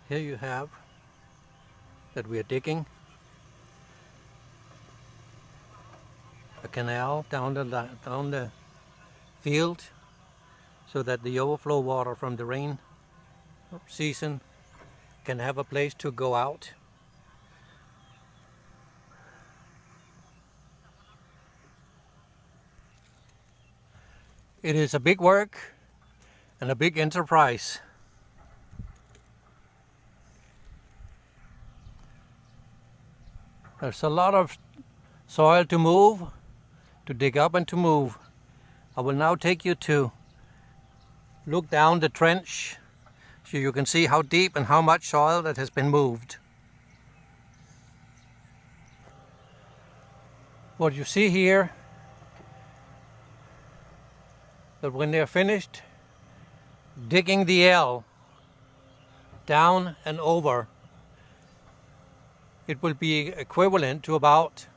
Here you have that we are digging a canal down the field so that the overflow water from the rain season can have a place to go out. It is a big work and a big enterprise. There's a lot of soil to move, to dig up and to move. I will now take you to look down the trench so you can see how deep and how much soil that has been moved. What you see here, that when they're finished digging the L down and over, it will be equivalent to about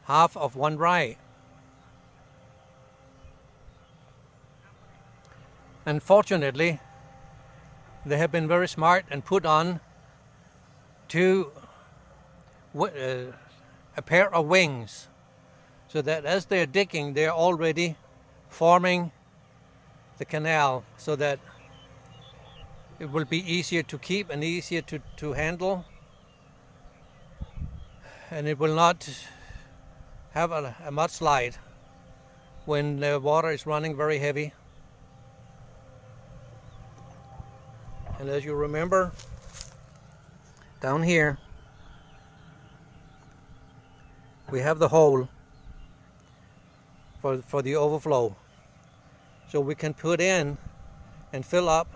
half of one rye. Unfortunately, they have been very smart and put on a pair of wings, so that as they're digging, they're already forming the canal, so that it will be easier to keep and easier to handle, and it will not have a mudslide when the water is running very heavy. And as you remember, down here we have the hole for the overflow, so we can put in and fill up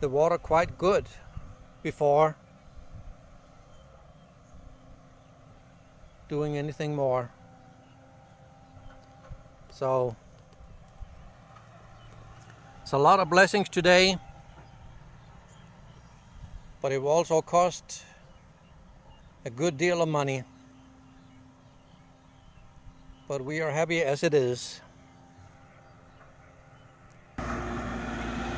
the water quite good before doing anything more. So it's a lot of blessings today, but it will also cost a good deal of money. But we are happy as it is.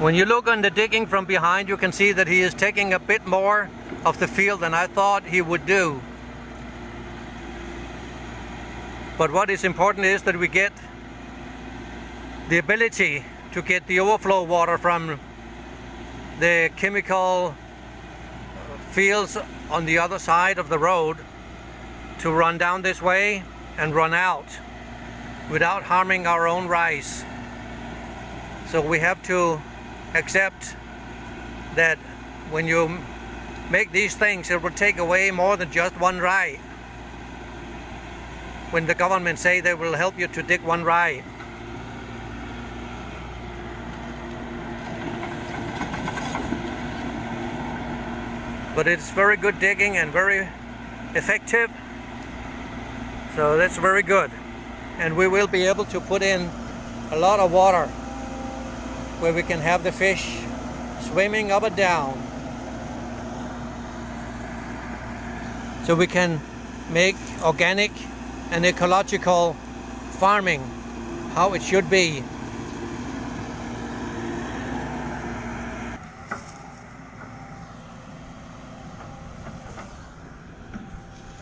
When you look on the digging from behind, you can see that he is taking a bit more of the field than I thought he would do. But what is important is that we get the ability to get the overflow water from the chemical fields on the other side of the road to run down this way and run out without harming our own rice. So we have to accept that when you make these things, it will take away more than just one rye. When the government say they will help you to dig one rye. But it's very good digging and very effective. So that's very good. And we will be able to put in a lot of water where we can have the fish swimming up and down. So we can make organic and ecological farming how it should be.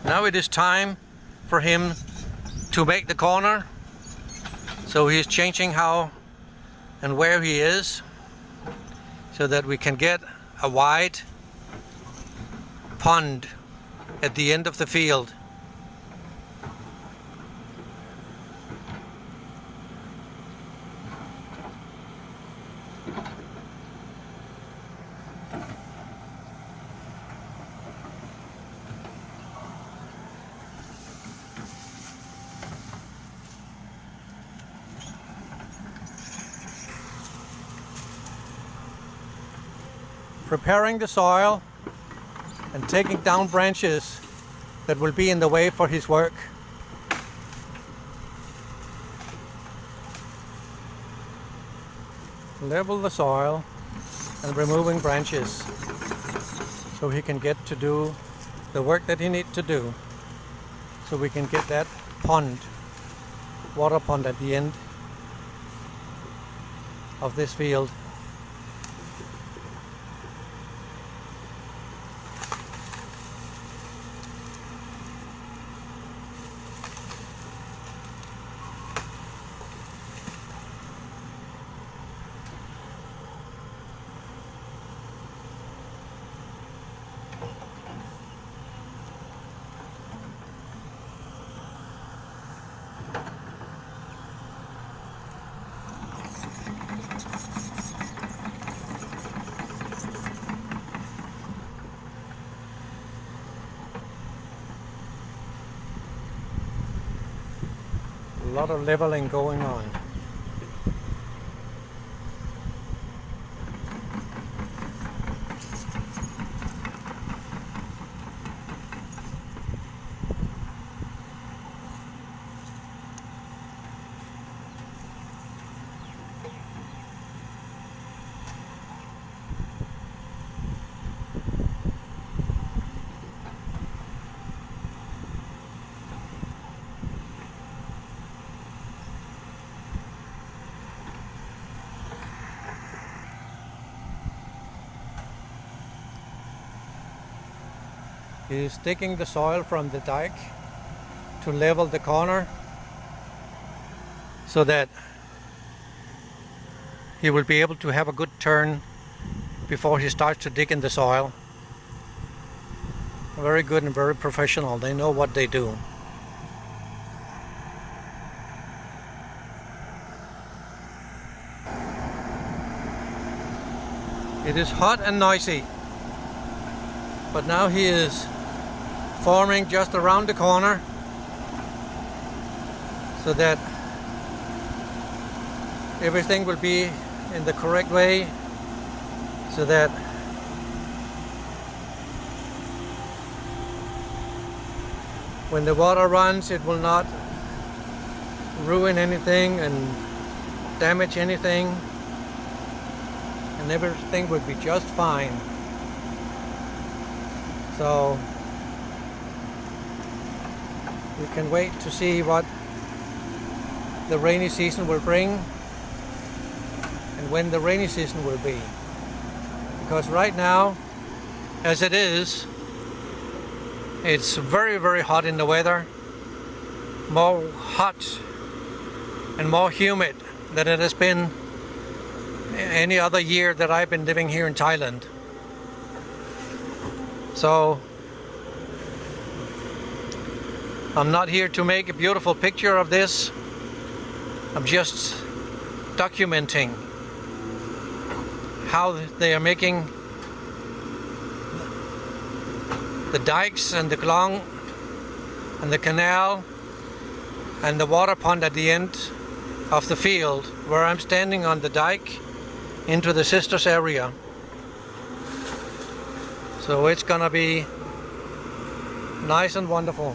Now it is time for him to make the corner. So he is changing how and where he is, so that we can get a wide pond at the end of the field. Preparing the soil and taking down branches that will be in the way for his work. Level the soil and removing branches so he can get to do the work that he needs to do, so we can get that pond, water pond at the end of this field. lot of leveling going on. He's digging the soil from the dike to level the corner so that he will be able to have a good turn before he starts to dig in the soil. Very good and very professional. They know what they do. It is hot and noisy, but now he is forming just around the corner so that everything will be in the correct way, so that when the water runs it will not ruin anything and damage anything, and everything will be just fine. So we can wait to see what the rainy season will bring and when the rainy season will be. Because right now, as it is, it's very, very hot in the weather. More hot and more humid than it has been any other year that I've been living here in Thailand. So I'm not here to make a beautiful picture of this. I'm just documenting how they are making the dikes and the glong and the canal and the water pond at the end of the field where I'm standing on the dike into the sisters area. So it's gonna be nice and wonderful.